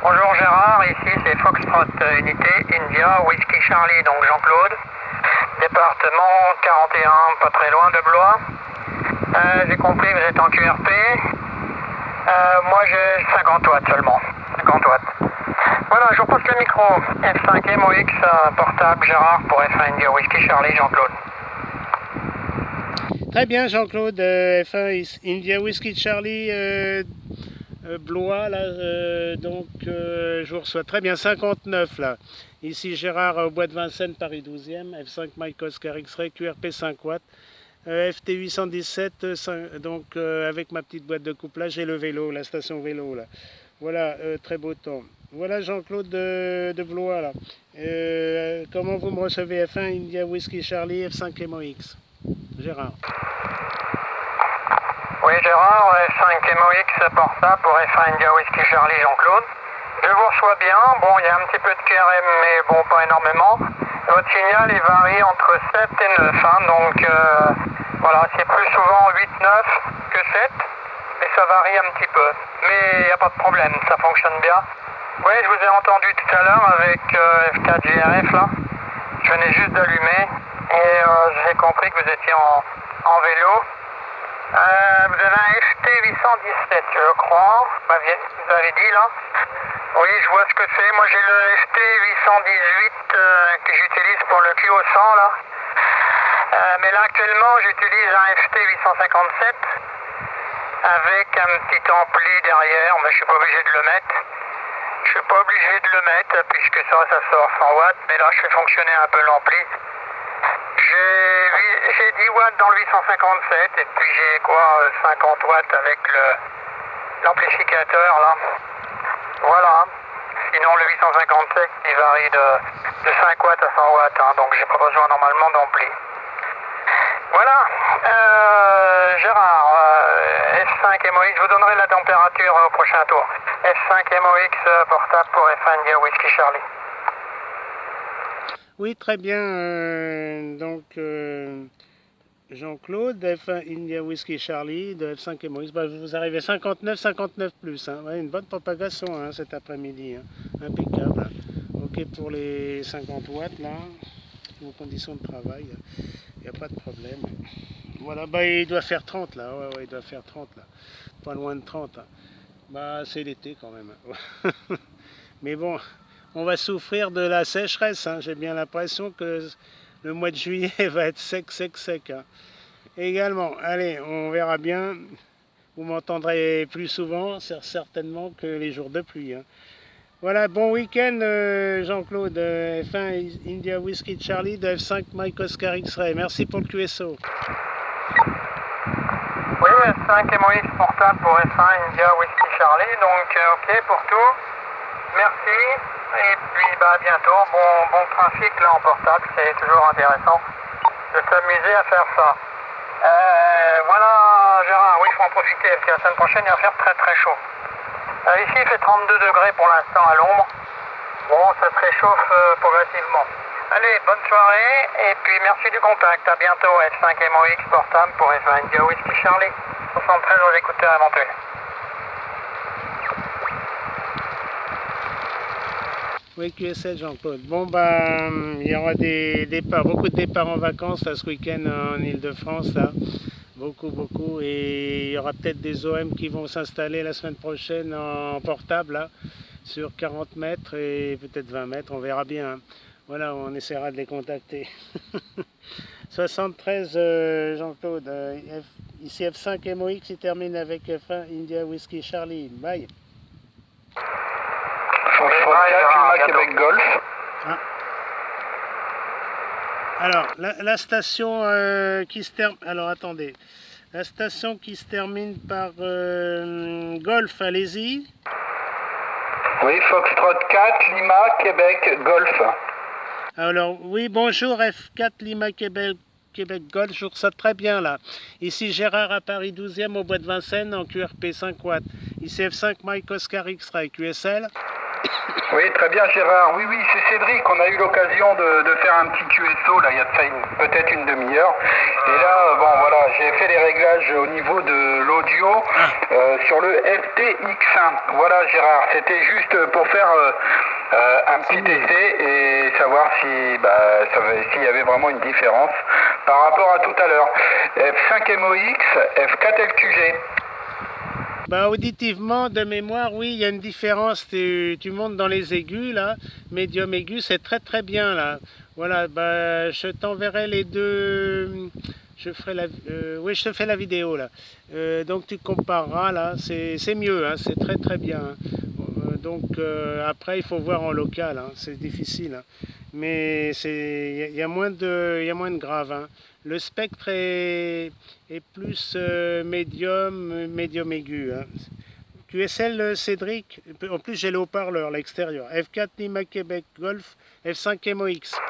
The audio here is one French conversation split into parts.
Bonjour Gérard, ici c'est Foxtrot Unité India Whiskey Charlie, donc Jean-Claude, département 41, pas très loin de Blois. J'ai compris que vous êtes en QRP. Moi j'ai 50 watts seulement, 50 watts. Voilà, je repasse le micro. F5 MOX portable Gérard pour F1 India Whiskey Charlie, Jean-Claude. Très bien Jean-Claude, F1 India Whiskey Charlie, Blois là, je vous reçois très bien, 59 là. Ici Gérard au bois de Vincennes, Paris 12e, F5 Mike Oscar X-Ray, QRP 5 watts, FT 817, avec ma petite boîte de couplage et le vélo, la station vélo là. Voilà, très beau temps. Voilà Jean-Claude de Blois là. Comment vous me recevez F1 India Whiskey Charlie, F5 MOX Gérard. Oui Gérard, F5 MOX portable pour F1 India Whiskey Charlie, Jean-Claude. Je vous reçois bien, bon il y a un petit peu de QRM mais bon pas énormément. Votre signal il varie entre 7 et 9, hein, donc voilà, c'est plus souvent 8-9 que 7, mais ça varie un petit peu. Mais il n'y a pas de problème, ça fonctionne bien. Oui, je vous ai entendu tout à l'heure avec F4 GRF là, je venais juste d'allumer et j'ai compris que vous étiez en vélo. Vous avez un FT 817 je crois, vous avez dit là. Oui, je vois ce que c'est. Moi, j'ai le FT 818 que j'utilise pour le QO100 là. Mais là, actuellement, j'utilise un FT 857 avec un petit ampli derrière, mais je suis pas obligé de le mettre. Je suis pas obligé de le mettre puisque ça sort 100 watts, mais là, je fais fonctionner un peu l'ampli. J'ai 10 watts dans le 857 et puis j'ai 50 watts avec l'amplificateur là. Voilà. Sinon le 857 il varie de 5 watts à 100 watts, hein, donc j'ai pas besoin normalement d'ampli. Voilà. Gérard, F5 MOX, je vous donnerai la température au prochain tour. F5 MOX portable pour F1 India Whiskey Charlie. Oui, très bien. Jean-Claude, F1 India Whiskey Charlie de F5 MOX. Vous arrivez 59 plus. Hein. Ouais, une bonne propagation hein, cet après-midi. Hein. Impeccable. Hein. Ok pour les 50 watts là. Vos conditions de travail. Il n'y a pas de problème. Voilà, il doit faire 30 là. Ouais, il doit faire 30 là. Pas loin de 30. Hein. C'est l'été quand même. Mais bon. On va souffrir de la sécheresse. Hein. J'ai bien l'impression que le mois de juillet va être sec. Hein. Également, allez, on verra bien. Vous m'entendrez plus souvent, certainement, que les jours de pluie. Hein. Voilà, bon week-end, Jean-Claude. F1 India Whiskey Charlie de F5 Mike Oscar X-Ray. Merci pour le QSO. Oui, F5 MOX portable pour F1 India Whiskey Charlie. Donc, ok pour tout. Merci. Et puis à bientôt, bon trafic là en portable, c'est toujours intéressant de s'amuser à faire ça. Voilà Gérard, oui il faut en profiter parce que la semaine prochaine il va faire très chaud. Ici il fait 32 degrés pour l'instant à l'ombre. Bon, ça se réchauffe progressivement. Allez, bonne soirée et puis merci du contact. À bientôt, F5 MOX portable pour F1 India Whiskey Charlie. 73 aux écouteurs éventuels. Oui, QS7 Jean-Claude. Bon, il y aura des départs, beaucoup de départs en vacances là, ce week-end en Ile-de-France. Là. Beaucoup. Et il y aura peut-être des OM qui vont s'installer la semaine prochaine en portable, là, sur 40 mètres et peut-être 20 mètres. On verra bien. Hein. Voilà, on essaiera de les contacter. 73 Jean-Claude. Ici F5 MOX, il termine avec F1 India Whiskey Charlie. Bye. Lima Québec Golf. Ah. Alors, la station qui se termine... Alors, attendez. La station qui se termine par Golf, allez-y. Oui, Foxtrot 4, Lima, Québec, Golf. Alors, oui, bonjour, F4 Lima, Québec, Golf, je vous ressens très bien là. Ici Gérard à Paris 12e au bois de Vincennes en QRP 5 watts. Ici F5 Mike Oscar X-Ray QSL. Oui, très bien Gérard. Oui, c'est Cédric. On a eu l'occasion de faire un petit QSO, là, il y a de ça peut-être une demi-heure. Et là, bon, voilà, j'ai fait les réglages au niveau de l'audio sur le FTX1. Voilà Gérard, c'était juste pour faire un petit essai et savoir si, s'il y avait vraiment une différence par rapport à tout à l'heure. F5MOX, F4LQG. Bah, auditivement, de mémoire, oui, il y a une différence. Tu montes dans les aigus, là, médium aigu, c'est très très bien, là. Voilà, bah, je t'enverrai les deux. Je ferai oui, je te fais la vidéo, là. Donc tu compareras, là, c'est mieux, hein, c'est très très bien. Hein. Après, il faut voir en local, hein, c'est difficile. Hein. Mais il y a moins de grave. Hein. Le spectre est plus médium aigu. Hein. QSL Cédric, en plus j'ai le haut-parleur à l'extérieur. F4 Lima Québec Golf, F5 MOX.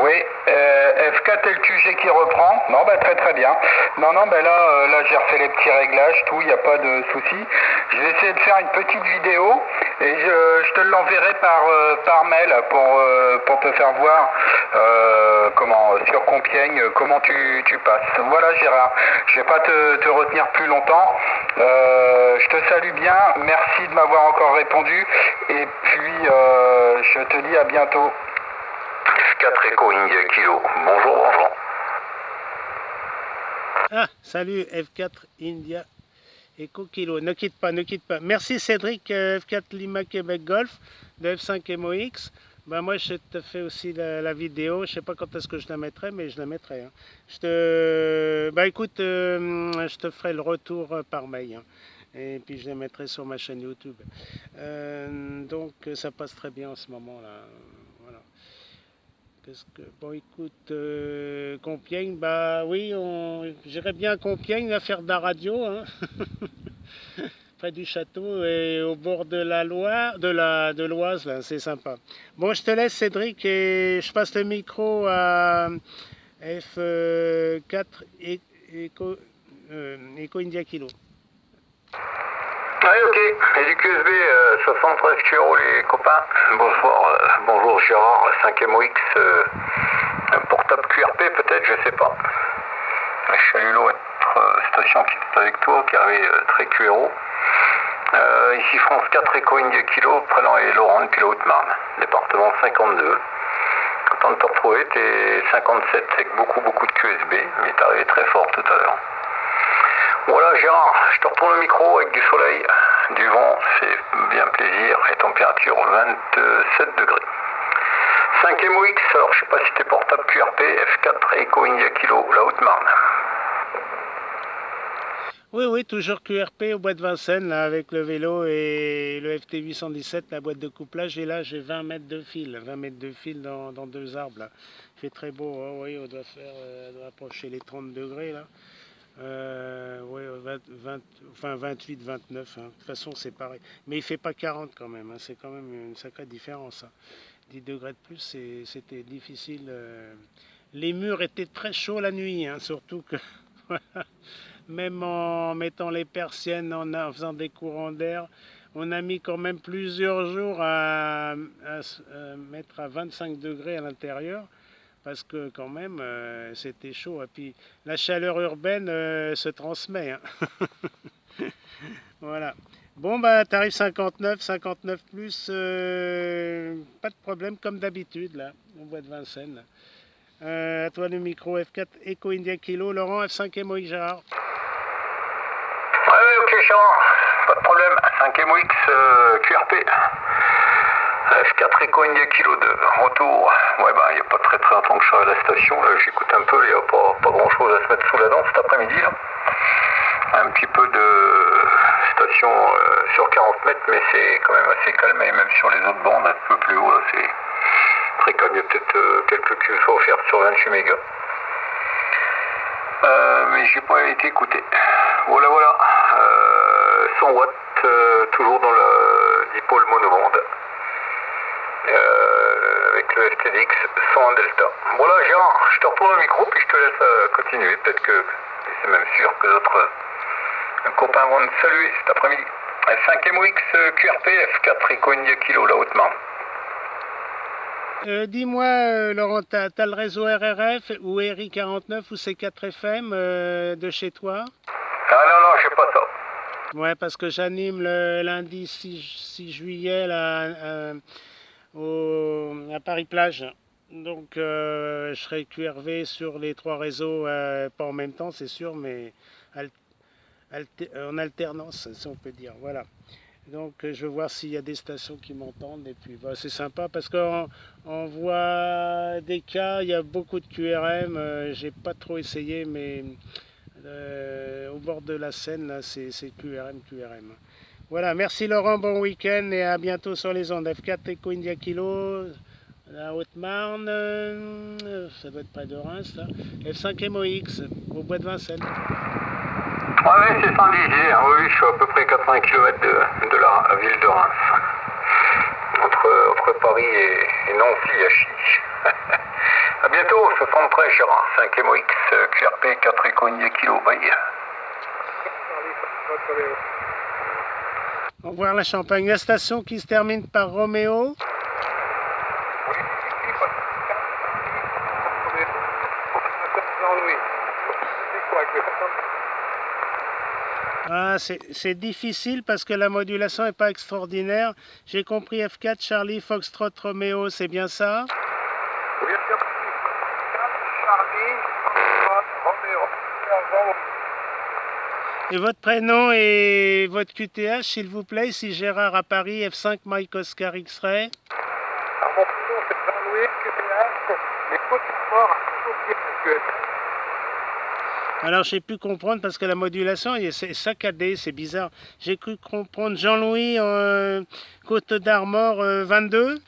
Oui, F4 LQG qui reprend. Non, très très bien. Non, là j'ai refait les petits réglages, tout, il n'y a pas de souci. Je vais essayer de faire une petite vidéo et je te l'enverrai par mail pour te faire voir sur Compiègne comment tu passes. Voilà Gérard, je ne vais pas te retenir plus longtemps. Je te salue bien, merci de m'avoir encore répondu et puis je te dis à bientôt. 4 Echo India Kilo. Bonjour. Ah, salut F4 India Echo Kilo. Ne quitte pas. Merci Cédric, F4 Lima Québec Golf de F5 MOX. Ben moi je te fais aussi la vidéo. Je sais pas quand est-ce que je la mettrai, mais je la mettrai. Hein. Écoute, je te ferai le retour par mail. Hein. Et puis je la mettrai sur ma chaîne YouTube. Donc ça passe très bien en ce moment là. Voilà. Bon, écoute, Compiègne, bah oui, j'irais bien à Compiègne à faire de la radio, hein. Près du château et au bord de la Loire, de l'Oise, là, c'est sympa. Bon, je te laisse, Cédric, et je passe le micro à F4 Eco India Kilo. Oui, ok. Et du QSB 73 kg les copains. Bonjour Gérard, 5MOX, un portable QRP peut-être, je sais pas. Chalulo, station qui est avec toi, qui arrive très QRO. Ici France 4 Echo India Kilo, Prélan et Laurent depuis la Haute-Marne, département 52. Content de te retrouver, t'es 57 avec beaucoup de QSB, mais t'es arrivé très fort tout à l'heure. Voilà Gérard, je te retourne le micro avec du soleil, du vent, c'est bien plaisir, et température 27 degrés. 5MOX, alors je sais pas si t'es portable QRP, F4 Echo India Kilo, la Haute-Marne. Oui, toujours QRP au bois de Vincennes, là, avec le vélo et le FT 817, la boîte de couplage. Et là, j'ai 20 mètres de fil, dans deux arbres. Là. Il fait très beau, hein, oui, on doit approcher les 30 degrés, là. 28, 29, hein. De toute façon c'est pareil. Mais il fait pas 40 quand même, hein. C'est quand même une sacrée différence. Hein. 10 degrés de plus, c'était difficile. Les murs étaient très chauds la nuit, hein, surtout que même en mettant les persiennes, en faisant des courants d'air, on a mis quand même plusieurs jours à mettre à 25 degrés à l'intérieur. Parce que quand même, c'était chaud. Et puis, la chaleur urbaine se transmet. Hein. Voilà. Bon, bah, tarif 59 plus, pas de problème, comme d'habitude, là, au bois de Vincennes. À toi le micro, F4 Echo India Kilo, Laurent, F5 MOX Gérard. Ouais, ok, Gérard, pas de problème. 5MOX QRP. F4 Echo India Kilo de retour. Ouais, il n'y a pas très longtemps que je suis à la station. Là, j'écoute un peu, il n'y a pas grand chose à se mettre sous la dent cet après-midi. Là. Un petit peu de station sur 40 mètres, mais c'est quand même assez calme. Et même sur les autres bandes, un peu plus haut, là, c'est très calme. Il y a peut-être quelques QSO offertes sur 28 mégas. Mais j'ai pas été écouté. Voilà. 100 watts, toujours dans le dipôle monobande. Avec le FTDX 101 Delta. Voilà Gérard, je te retourne le micro puis je te laisse continuer. Peut-être que c'est même sûr que d'autres copains vont te saluer cet après-midi. F5 MOX QRP F4 Echo India Kilo, la Haute-Marne. Dis-moi, Laurent, t'as le réseau RRF ou RI49 ou C4FM de chez toi? Ah non, j'ai pas ça. Ouais, parce que j'anime le lundi 6 juillet là, à Paris-Plage. Donc, je serai QRV sur les 3 réseaux, pas en même temps, c'est sûr, mais en alternance, si on peut dire. Voilà. Donc, je vais voir s'il y a des stations qui m'entendent. Et puis, bah, c'est sympa parce qu'on voit des cas, il y a beaucoup de QRM. J'ai pas trop essayé, mais au bord de la Seine, là, c'est QRM. Voilà, merci Laurent, bon week-end et à bientôt sur les ondes. F4 Echo India Kilo, la Haute-Marne, ça doit être près de Reims, là. F5 MOX, au bois de Vincennes. Oui, c'est Saint-Dizier. Oui, je suis à peu près 80 km de la ville de Reims. Entre Paris et Nancy, Achy. A bientôt, 73 Gérard, 5 MOX, QRP, 4 Echo India Kilo, bye. Au revoir la Champagne. La station qui se termine par Roméo. Ah, c'est difficile parce que la modulation n'est pas extraordinaire. J'ai compris F4 Charlie Foxtrot Roméo, c'est bien ça? Oui, F4 Charlie Foxtrot Roméo. Et votre prénom et votre QTH, s'il vous plaît, si Gérard à Paris, F5 Mike Oscar X-Ray. Mon prénom c'est Jean-Louis, QTH, mais côte mort à Alors j'ai pu comprendre parce que la modulation c'est saccadé, c'est bizarre. J'ai cru comprendre Jean-Louis Côte d'Armor 22.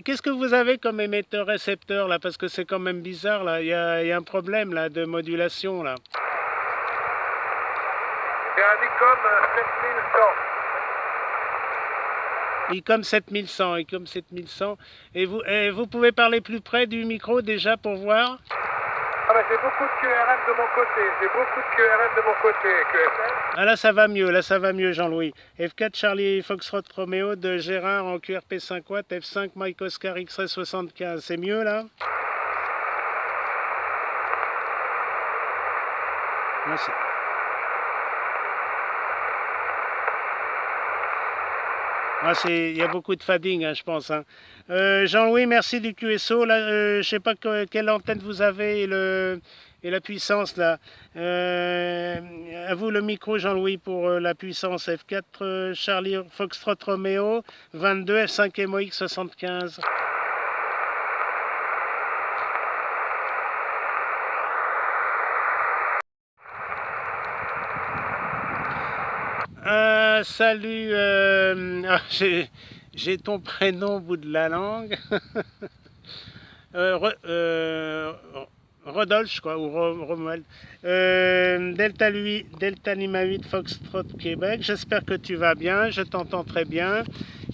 Qu'est-ce que vous avez comme émetteur-récepteur là? Parce que c'est quand même bizarre là, il y a un problème là de modulation là. Il y a un ICOM 7100. ICOM 7100. Et vous pouvez parler plus près du micro déjà pour voir? Ah bah j'ai beaucoup de QRM de mon côté, QSL. Ah là ça va mieux Jean-Louis. F4 Charlie Foxtrot Romeo de Gérard en QRP 5 watts, F5 Mike Oscar X-Ray 75, c'est mieux là? Merci. Ah, il y a beaucoup de fading, hein, je pense. Hein. Jean-Louis, merci du QSO. Là, je ne sais pas quelle antenne vous avez et la puissance. Là. À vous le micro, Jean-Louis, pour la puissance F4 Charlie Foxtrot Romeo 22 F5 MOX 75. Salut, j'ai ton prénom au bout de la langue. Rodolphe, je crois, ou Romuald. Delta Lima 8 Foxtrot Québec. J'espère que tu vas bien, je t'entends très bien.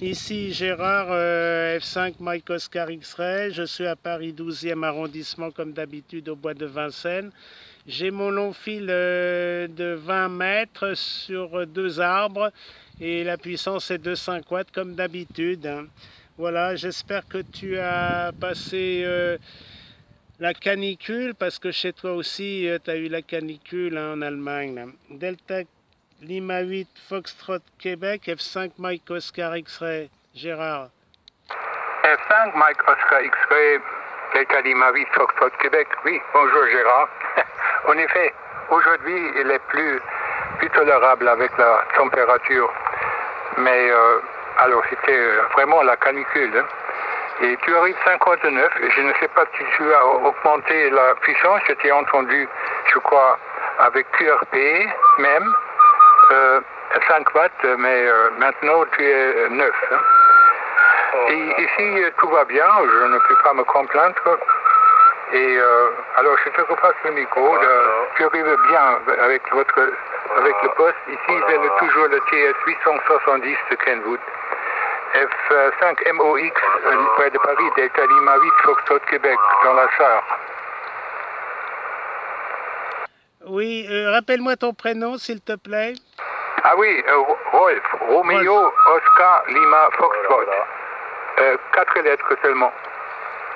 Ici Gérard, F5 Mike Oscar X-Ray. Je suis à Paris 12e arrondissement comme d'habitude au bois de Vincennes. J'ai mon long fil de 20 mètres sur 2 arbres et la puissance est de 5 watts comme d'habitude. Hein. Voilà, j'espère que tu as passé la canicule parce que chez toi aussi tu as eu la canicule hein, en Allemagne. Là. Delta Lima 8 Foxtrot Québec, F5 Mike Oscar X-Ray. Gérard. F5 Mike Oscar X-Ray, Delta Lima 8 Foxtrot Québec. Oui, bonjour Gérard. En effet, aujourd'hui, il est plus tolérable avec la température. Mais alors, c'était vraiment la canicule. Hein. Et tu arrives 59, je ne sais pas si tu as augmenté la puissance, je t'ai entendu, je crois, avec QRP même, 5 watts, mais maintenant tu es 9. Hein. Et ici, tout va bien, je ne peux pas me complaindre. Et alors, je te repasse le micro. Tu arrives bien avec le poste. Ici, c'est toujours le TS 870 de Kenwood. F5 MOX, près de Paris, Delta Lima 8, Foxtrot Québec, dans la Sarre. Oui, rappelle-moi ton prénom, s'il te plaît. Ah oui, Rolf, Romeo, Oscar, Lima, Foxtrot. 4 lettres seulement.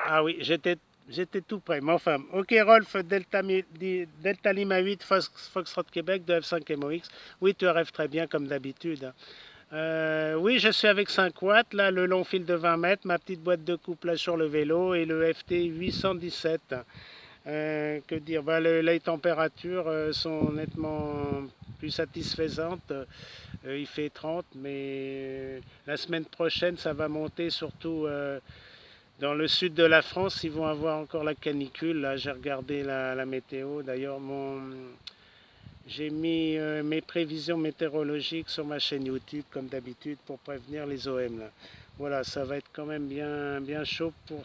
Ah oui, j'étais tout près. Mais enfin, ok Rolf, Delta Lima 8, Foxtrot Québec de F5 MOX. Oui, tu rêves très bien comme d'habitude. Oui, je suis avec 5 watts, là, le long fil de 20 mètres, ma petite boîte de couplage sur le vélo et le FT 817. Que dire, les températures sont nettement plus satisfaisantes. Il fait 30, mais la semaine prochaine, ça va monter surtout dans le sud de la France. Ils vont avoir encore la canicule. Là, j'ai regardé la météo. D'ailleurs, j'ai mis mes prévisions météorologiques sur ma chaîne YouTube, comme d'habitude, pour prévenir les OM. Là. Voilà, ça va être quand même bien chaud pour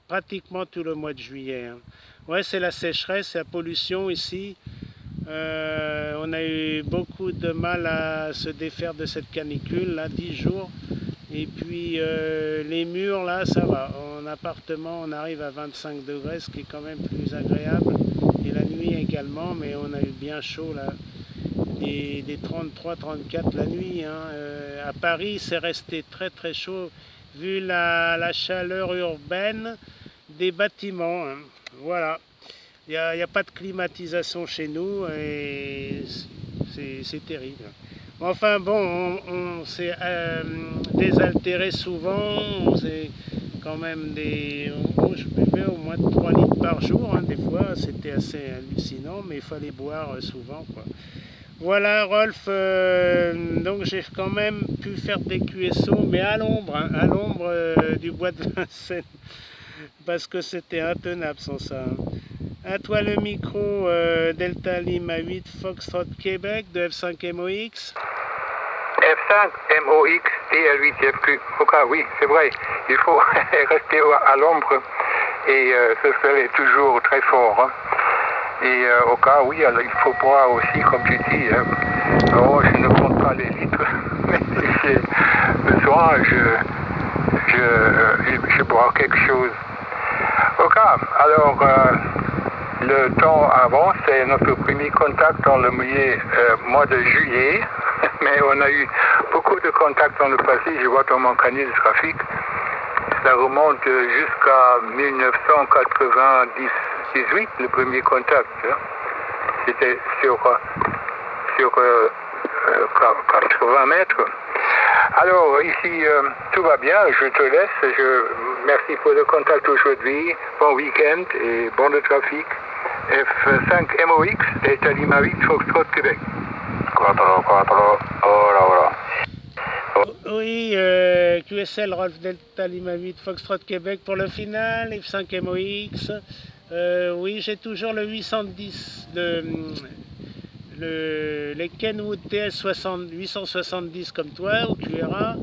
pratiquement tout le mois de juillet. Hein. Ouais, c'est la sécheresse, la pollution ici. On a eu beaucoup de mal à se défaire de cette canicule, là, 10 jours. Et puis les murs, là, ça va. En appartement, on arrive à 25 degrés, ce qui est quand même plus agréable. Et la nuit également, mais on a eu bien chaud, là. Des 33, 34 la nuit. Hein. À Paris, c'est resté très très chaud, vu la chaleur urbaine des bâtiments. Hein. Voilà. Il n'y a pas de climatisation chez nous et c'est terrible. Enfin bon, on s'est désaltéré souvent, on s'est quand même je buvais au moins 3 litres par jour, hein, des fois, c'était assez hallucinant, mais il fallait boire souvent, quoi. Voilà Rolf, donc j'ai quand même pu faire des QSO, mais à l'ombre, hein, à l'ombre du bois de Vincennes, parce que c'était intenable sans ça. Hein. À toi le micro, Delta Lima 8 Foxtrot Québec de F5 MOX. F5 MOX TL8FQ. Ok, oui, c'est vrai. Il faut rester à l'ombre et ce serait toujours très fort. Hein. Et au cas, oui, alors, il faut boire aussi, comme tu dis. Hein. Alors, je ne compte pas les litres, mais le soir, je bois quelque chose. Ok, alors le temps avance, c'est notre premier contact dans le mois de juillet, mais on a eu beaucoup de contacts dans le passé, je vois dans mon cahier de trafic, ça remonte jusqu'à 1998, le premier contact. Hein. C'était sur 80 mètres. Alors, ici, tout va bien, je te laisse. Merci pour le contact aujourd'hui. Bon week-end et bon de trafic. F5 MOX, Delta Lima 8, Foxtrot, Québec. Oui, QSL Rolf Delta Lima 8, Foxtrot, Québec pour le final, F5 MOX. Oui, j'ai toujours le 810, les Kenwood TS 870 comme toi, au QRA,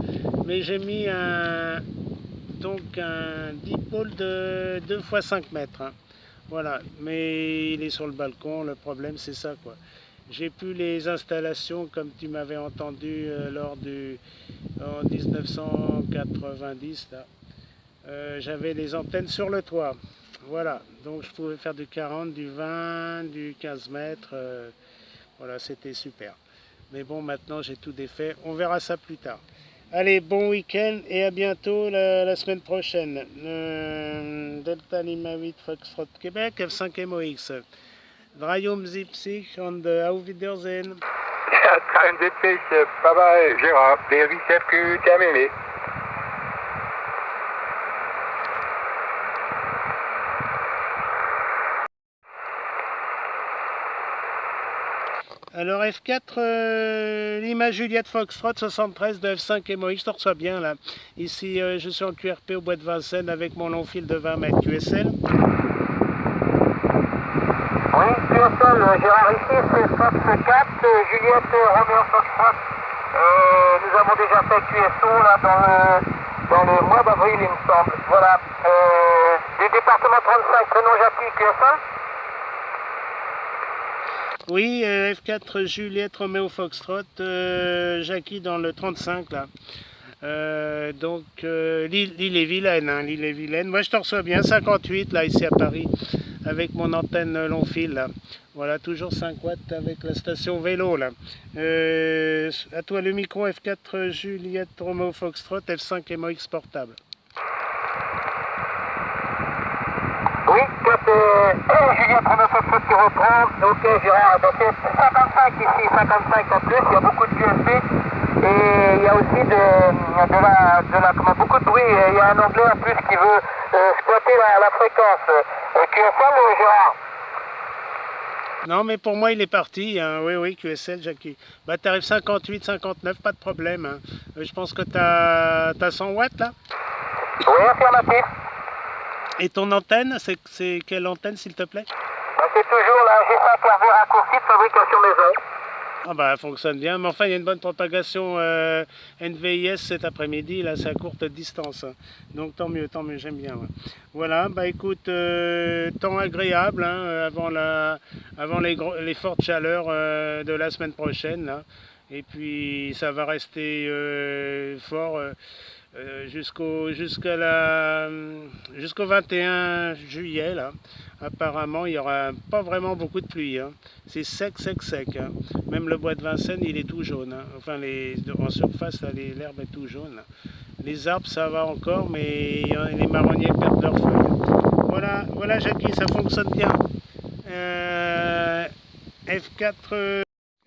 mais j'ai mis un dipôle de 2 x 5 mètres. Hein. Voilà, mais il est sur le balcon, le problème c'est ça quoi. J'ai plus les installations comme tu m'avais entendu en 1990 là. J'avais les antennes sur le toit. Voilà, donc je pouvais faire du 40, du 20, du 15 mètres. Voilà, c'était super. Mais bon, maintenant j'ai tout défait. On verra ça plus tard. Allez, bon week-end et à bientôt la semaine prochaine. Delta Lima 8 Foxtrot Québec, F5 MOX. Drajum Zipsich und auf Wiedersehen. Ja, kein Witzig. Bye bye, Gérard. Der VCFQ terminé. Alors F4, Lima Juliette Foxtrot 73 de F5 MOX, je te reçois bien là. Ici je suis en QRP au bois de Vincennes avec mon long fil de 20 mètres QSL. Oui, QSL, Gérard ici, c'est Fox 4, Juliette Romeo Foxtrot. Nous avons déjà fait QSO là dans le mois d'avril il me semble. Voilà, du département 35, prénom Jackie, QSL. Oui, F4 Juliette Romeo Foxtrot, Jackie dans le 35 là. L'île est vilaine, hein, l'île est vilaine. Moi je te reçois bien, 58 là ici à Paris, avec mon antenne long fil là. Voilà, toujours 5 watts avec la station vélo là. À toi le micro F4 Juliette Romeo Foxtrot F5 MOX portable. Oui, toi c'est Juliette Romeo Foxtrot qui reprend. Ok Gérard, donc c'est 55 ici, 55 en plus, il y a beaucoup de QSP. Et il y a aussi beaucoup de bruit. Il y a un anglais en plus qui veut squatter la fréquence. QSL, Gérard? Non, mais pour moi, il est parti. Hein. Oui, oui, QSL, Jackie. Bah, t'arrives 58, 59, pas de problème. Hein. Je pense que t'as 100 watts, là. Oui, affirmatif. Et ton antenne, c'est quelle antenne, s'il te plaît? Bah, c'est toujours la G5 RV raccourci de fabrication maison. Ah bah, elle fonctionne bien. Mais enfin, il y a une bonne propagation NVIS cet après-midi. Là, c'est à courte distance. Hein. Donc, tant mieux, j'aime bien. Ouais. Voilà, bah écoute, temps agréable hein, avant les fortes chaleurs de la semaine prochaine. Là. Et puis, ça va rester fort jusqu'au 21 juillet. Là. Apparemment, il n'y aura pas vraiment beaucoup de pluie. Hein. C'est sec. Hein. Même le bois de Vincennes, il est tout jaune. Hein. Enfin, en surface, l'herbe est tout jaune. Les arbres, ça va encore, mais les marronniers perdent leurs feuilles. Voilà, Jackie, ça fonctionne bien.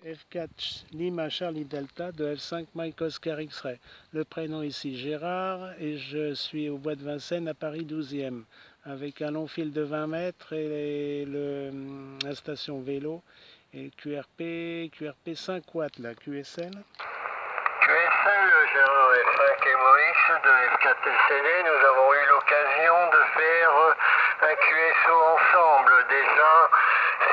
F4 Lima Charlie Delta de F5 Mike Oscar X-Ray. Le prénom ici Gérard et je suis au bois de Vincennes à Paris 12e avec un long fil de 20 mètres et la station vélo et QRP 5 watts là, QSL. QSL, Gérard F5 MOX de F4LCD, nous avons eu l'occasion de faire un QSO ensemble. Déjà,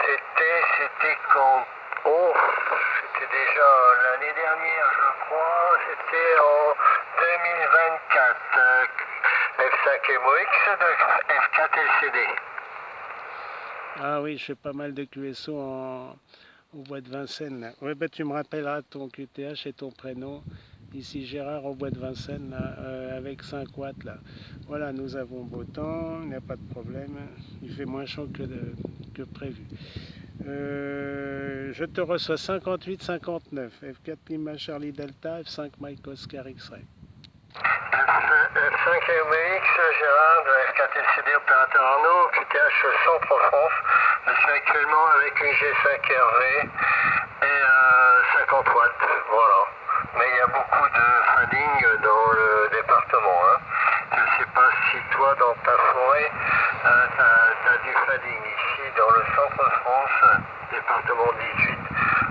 c'était quand c'était déjà l'année dernière, je crois, c'était en 2024. F5 MOX de F4LCD. Ah oui, je fais pas mal de QSO au bois de Vincennes. Ouais, bah, tu me rappelleras ton QTH et ton prénom. Ici Gérard au bois de Vincennes là, avec 5 watts. Là. Voilà, nous avons beau temps, il n'y a pas de problème. Il fait moins chaud que prévu. Je te reçois 58-59, F4 Lima Charlie Delta, F5 Mike Oscar X-Ray. F5 MX, Gérard de F4LCD, opérateur Arnaud, QTH Centre France. Je suis actuellement avec une G5 RV et 50 watts, voilà. Mais il y a beaucoup de fading dans le département. Hein. Je ne sais pas si toi, dans ta forêt, tu as du fading. Ici, dans le centre France, département 18,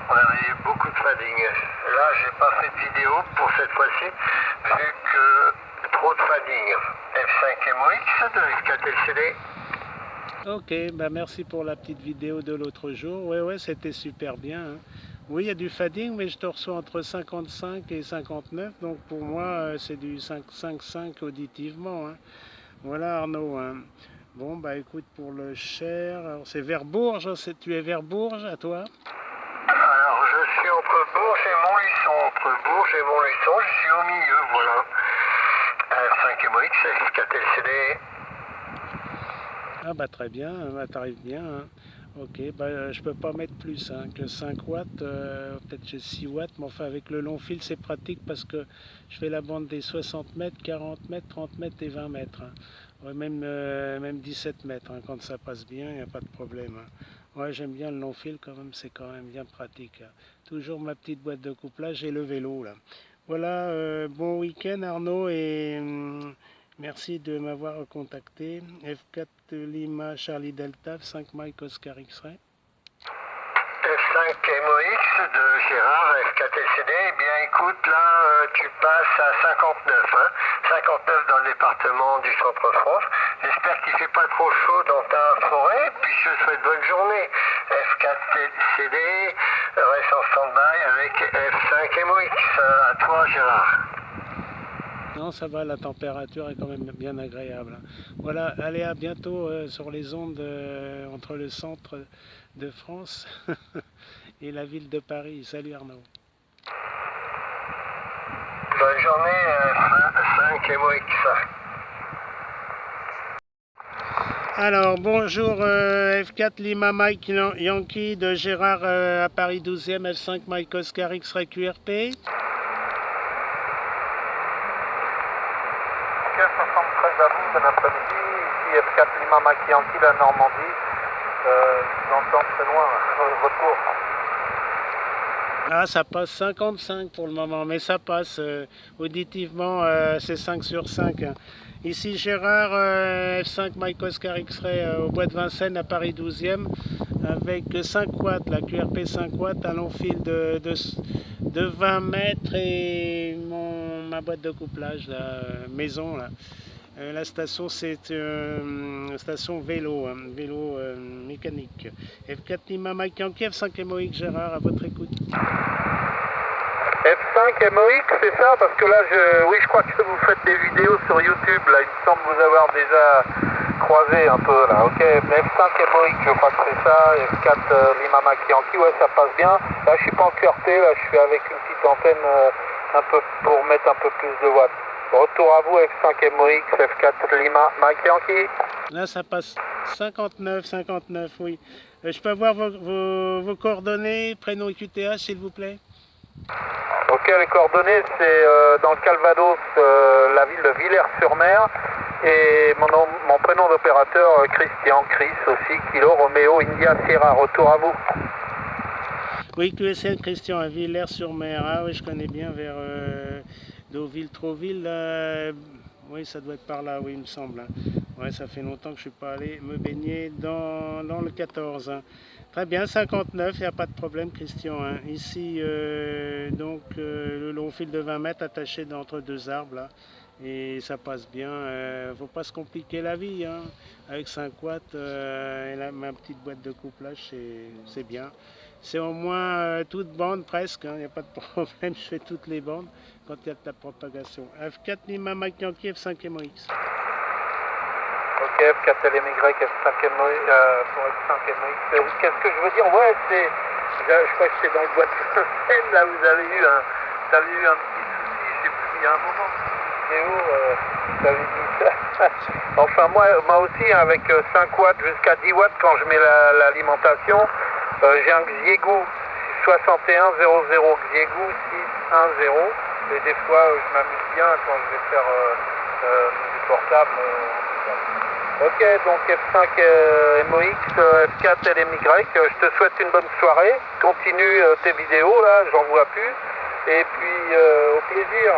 on avait beaucoup de fading. Là, j'ai pas fait de vidéo pour cette fois-ci, vu que trop de fading. F5 MOX de F4LCD. Ok, bah merci pour la petite vidéo de l'autre jour. Ouais, c'était super bien. Hein. Oui, il y a du fading, mais je te reçois entre 55 et 59. Donc pour moi, c'est du 5,5 auditivement. Hein. Voilà Arnaud. Hein. Bon, bah écoute, pour le Cher, c'est vers Bourges, tu es vers Bourges, à toi? Alors, je suis entre Bourges et Montluçon, je suis au milieu, voilà. 5 MOX, F4LCD. Ah bah très bien, bah, t'arrives bien. Hein. Ok, bah je peux pas mettre plus hein, que 5 watts, peut-être j'ai 6 watts, mais enfin avec le long fil c'est pratique parce que je fais la bande des 60 mètres, 40 mètres, 30 mètres et 20 mètres. Hein. Ouais, même 17 mètres, hein, quand ça passe bien, il n'y a pas de problème. Hein. Ouais, j'aime bien le long fil quand même, c'est quand même bien pratique. Hein. Toujours ma petite boîte de couplage et le vélo là. Voilà, bon week-end Arnaud et merci de m'avoir contacté. F4 Lima Charlie Delta, 5 Mike Oscar X-Ray. F5 MOX de Gérard, F4LCD. Eh bien écoute, là tu passes à 59. Hein. 59 dans le département du Centre France. J'espère qu'il ne fait pas trop chaud dans ta forêt. Puis je te souhaite bonne journée. F4LCD reste en stand-by avec F5 MOX. À toi Gérard. Non, ça va, la température est quand même bien agréable. Voilà, allez, à bientôt sur les ondes entre le centre de France et la ville de Paris. Salut Arnaud. Bonne journée, 5 MOX. Alors, bonjour F4 Lima Mike Yankee de Gérard à Paris 12e, F5 Mike Oscar X-Ray QRP. 73 à vous, bon après-midi. Ici F4 Lima Mike Yankee, la Normandie. Je l'entends très loin, retour. Ah, ça passe 55 pour le moment, mais ça passe. Auditivement, c'est 5 sur 5. Hein. Ici Gérard, F5 Mike Oscar X-Ray au bois de Vincennes à Paris 12e, avec 5 watts, la QRP 5 watts, un long fil de 20 mètres et ma boîte de couplage, la maison. Là. La station, c'est une station vélo, vélo mécanique. F4 Lima Mike Yankee, F5 MOX Gérard, à votre écoute. F5 MOX, c'est ça? Parce que là, oui, je crois que vous faites des vidéos sur YouTube. Là, il me semble vous avoir déjà croisé un peu. Là, ok. F5 MOX, je crois que c'est ça. F4 Lima Mike Yankee, ouais, ça passe bien. Là, je suis pas en QRT, là, je suis avec une petite antenne un peu pour mettre un peu plus de watts. Retour à vous, F5 MOX, F4 Lima Mike Yankee. Là, ça passe 59, oui. Je peux avoir vos coordonnées, prénom et QTH, s'il vous plaît? Ok, les coordonnées, c'est dans le Calvados, la ville de Villers-sur-Mer. Et mon prénom d'opérateur, Christian, Chris aussi, Kilo, Roméo, India, Sierra. Retour à vous. Oui, QSL Christian à Villers-sur-Mer. Ah oui, je connais bien vers Deauville, Troville. Oui, ça doit être par là, oui, il me semble. Hein. Ouais, ça fait longtemps que je ne suis pas allé me baigner dans le 14. Hein. Très bien, 59, il n'y a pas de problème, Christian. Hein. Ici, donc, le long fil de 20 mètres attaché entre deux arbres, là. Et ça passe bien. Faut pas se compliquer la vie. Hein. Avec 5 watts et ma petite boîte de couplage, c'est bien. C'est au moins toute bande presque, il n'y a pas de problème, je fais toutes les bandes quand il y a de la propagation. F4 Lima Mike Yankee, F5 MOX. Ok, F4 LMY, F5 MOX, pour F5 MOX. Qu'est-ce que je veux dire? Ouais, je crois que c'est dans le bois de Vincennes, là, vous avez eu un petit souci, je sais plus, il y a un moment, vous avez dit ça. Enfin, moi aussi, avec 5 watts jusqu'à 10 watts, quand je mets l'alimentation, j'ai un Xiegu 6100 Xiegu 610 et des fois je m'amuse bien quand je vais faire du portable. Ok, donc F5 MOX, F4 LMY, je te souhaite une bonne soirée, continue tes vidéos là, j'en vois plus, et puis au plaisir,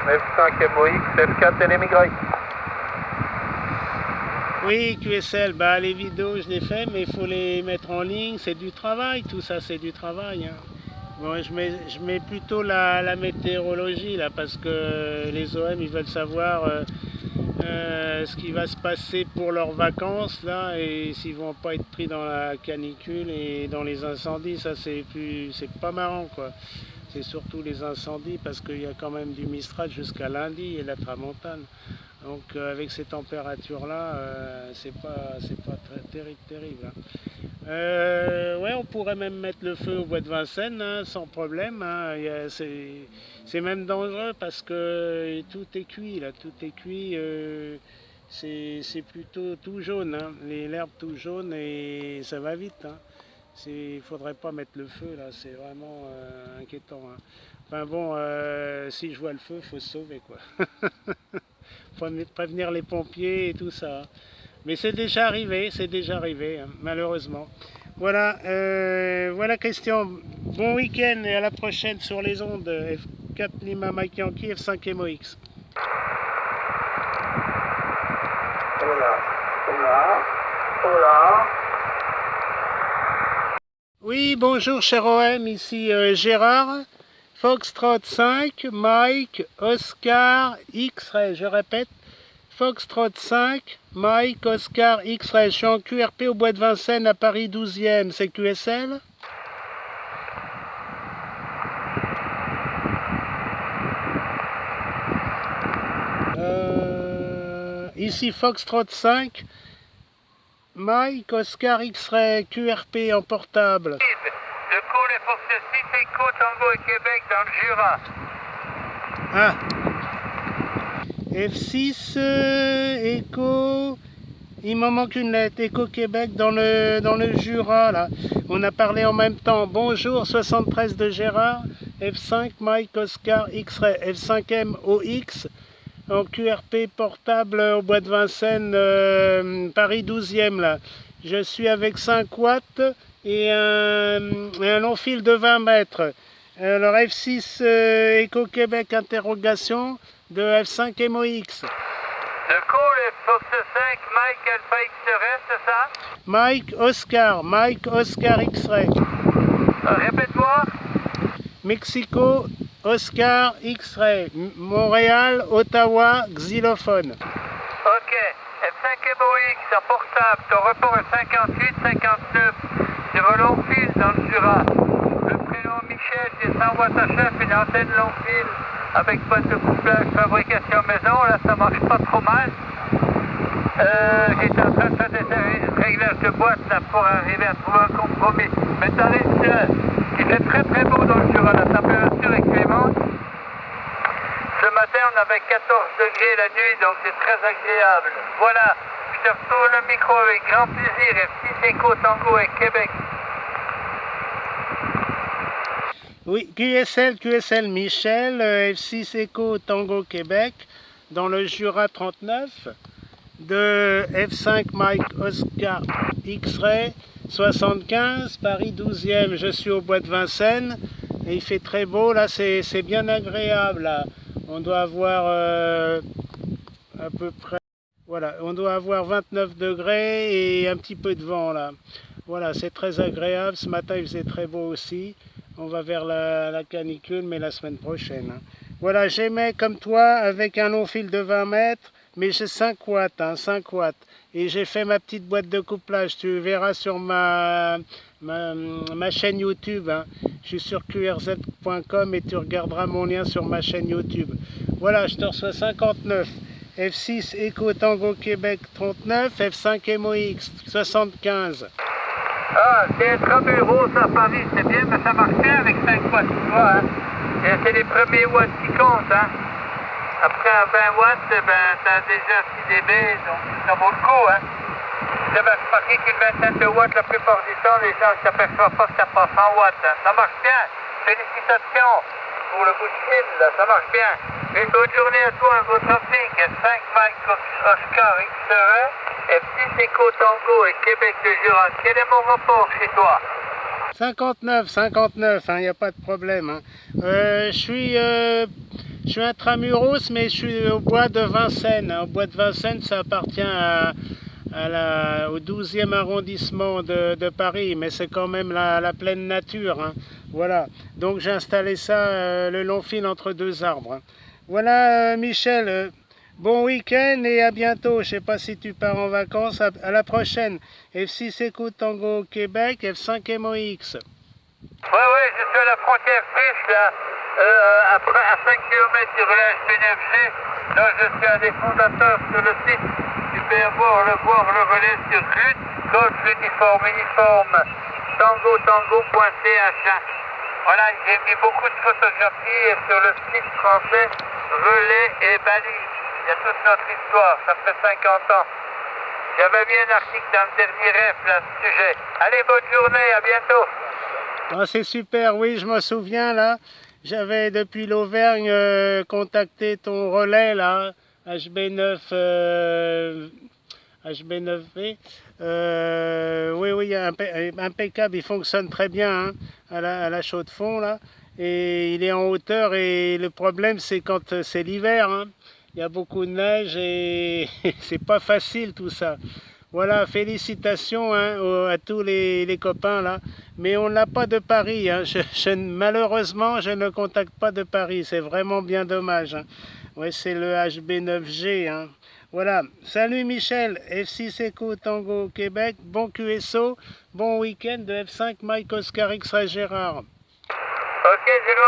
F5 MOX, F4 LMY. Oui, QSL, bah, les vidéos je les fais, mais il faut les mettre en ligne, c'est du travail, tout ça c'est du travail. Hein. Bon, je mets plutôt la météorologie là, parce que les OM ils veulent savoir ce qui va se passer pour leurs vacances là, et s'ils vont pas être pris dans la canicule et dans les incendies, ça c'est pas marrant quoi. C'est surtout les incendies parce qu'il y a quand même du Mistral jusqu'à lundi et la tramontane. Donc avec ces températures-là, c'est pas très terrible. Hein. Ouais, on pourrait même mettre le feu au bois de Vincennes hein, sans problème. Hein. C'est même dangereux parce que tout est cuit là, tout est cuit. C'est plutôt tout jaune, hein. L'herbe tout jaune et ça va vite. Hein. Il ne faudrait pas mettre le feu là, c'est vraiment inquiétant. Hein. Enfin bon, si je vois le feu, il faut se sauver quoi. Faut prévenir les pompiers et tout ça. Mais c'est déjà arrivé, hein, malheureusement. Voilà, voilà Christian. Bon week-end et à la prochaine sur les ondes. F4 Lima Mike Yankee, F5 MOX. Hola. Oui, bonjour cher OM, ici Gérard. Foxtrot 5, Mike, Oscar, X-Ray, je répète, Foxtrot 5, Mike, Oscar, X-Ray, je suis en QRP au bois de Vincennes à Paris 12e, c'est QSL? Ici Foxtrot 5, Mike, Oscar, X-Ray, QRP en portable. De Cool et Fox 6 et Tango et Québec dans le Jura. Ah, F6, Echo, il m'en manque une lettre, Echo Québec dans le Jura, là. On a parlé en même temps. Bonjour, 73 de Gérard, F5, Mike, Oscar, X-Ray, F5M, OX, en QRP portable au bois de Vincennes, Paris 12e, là. Je suis avec 5 watts et un long fil de 20 mètres. Alors F6 Echo Québec interrogation de F5 MOX. Le call est Fox 5, Mike Alpha X-Ray, c'est ça? Mike Oscar X-Ray. Répète-moi. Mexico Oscar X-Ray. Montréal, Ottawa, xylophone. Ok. F5 MOX en portable, ton report est 58, 59. Sur un long fil dans le Jura. Le prénom Michel, j'ai 100 watts HF, une antenne long fil avec boîte de couplage, fabrication maison. Là, ça marche pas trop mal. J'étais en train de faire des réglages de boîte là, pour arriver à trouver un compromis. Mais t'as réussi. Il fait très très beau dans le Jura. La température est clémente. Ce matin, on avait 14 degrés la nuit, donc c'est très agréable. Voilà, je te retourne le micro avec grand plaisir. F6 Echo Tango et Québec. Oui, QSL Michel, F6 Echo Tango Québec, dans le Jura 39, de F5 Mike Oscar X-Ray 75, Paris 12e, je suis au bois de Vincennes, et il fait très beau, là c'est bien agréable, là. On doit avoir à peu près, voilà, on doit avoir 29 degrés et un petit peu de vent, là. Voilà, c'est très agréable, ce matin il faisait très beau aussi. On va vers la canicule, mais la semaine prochaine. Hein. Voilà, j'aimais comme toi avec un long fil de 20 mètres, mais j'ai 5 watts, hein, 5 watts. Et j'ai fait ma petite boîte de couplage. Tu verras sur ma chaîne YouTube. Hein. Je suis sur qrz.com et tu regarderas mon lien sur ma chaîne YouTube. Voilà, je te reçois 59. F6 Echo Tango Québec 39, F5 MOX 75. Ah, c'est intramuros à Paris, c'est bien, mais ça marche bien avec 5 watts, tu vois. Hein. Et c'est les premiers watts qui comptent. Hein. Après, à 20 watts, ben, t'as déjà 6 dB, donc ça vaut le coup. Hein. J'avais remarqué qu'une vingtaine de watts, la plupart du temps, les gens ne s'aperçoivent pas que ça passe 100 watts. Hein. Ça marche bien. Félicitations pour le bout de fil, là, ça marche bien. Une bonne journée à toi, un beau trafic. 5 Mike Oscar X-Ray, F6 Echo Tango et Québec de Jura. Quel est mon rapport chez toi? 59, il n'y a pas de problème. Hein. Je suis intramuros, mais je suis au bois de Vincennes. Au bois de Vincennes, ça appartient au 12e arrondissement de Paris, mais c'est quand même la pleine nature. Hein. Voilà, donc j'ai installé ça, le long fil entre deux arbres. Hein. Voilà, Michel, bon week-end et à bientôt. Je ne sais pas si tu pars en vacances. À la prochaine. F6 Echo Tango Québec, F5 MOX. Ouais, je suis à la frontière suisse, là, à 5 km du relais B9G. Là, je suis un des fondateurs sur le site. Tu peux voir le relais sur RUT, Golf uniforme, tango.ch. Voilà, j'ai mis beaucoup de photographies sur le site français Relais et Balises. Il y a toute notre histoire, ça fait 50 ans. J'avais mis un article dans le dernier REF là, ce sujet. Allez, bonne journée, à bientôt. Ah, c'est super, oui, je me souviens là. J'avais depuis l'Auvergne contacté ton relais là, HB9V. Oui, impeccable, il fonctionne très bien hein, à la chaux de fond là. Et il est en hauteur et le problème c'est quand c'est l'hiver. Hein. Il y a beaucoup de neige et c'est pas facile tout ça. Voilà, félicitations hein, à tous les copains là. Mais on n'a pas de Paris. Hein. Malheureusement, je ne contacte pas de Paris. C'est vraiment bien dommage. Hein. Ouais, c'est le HB9G. Hein. Voilà. Salut Michel, F6 Echo Tango Québec. Bon QSO, bon week-end de F5 Mike Oscar X-Ray Gérard. Ok, Gérard.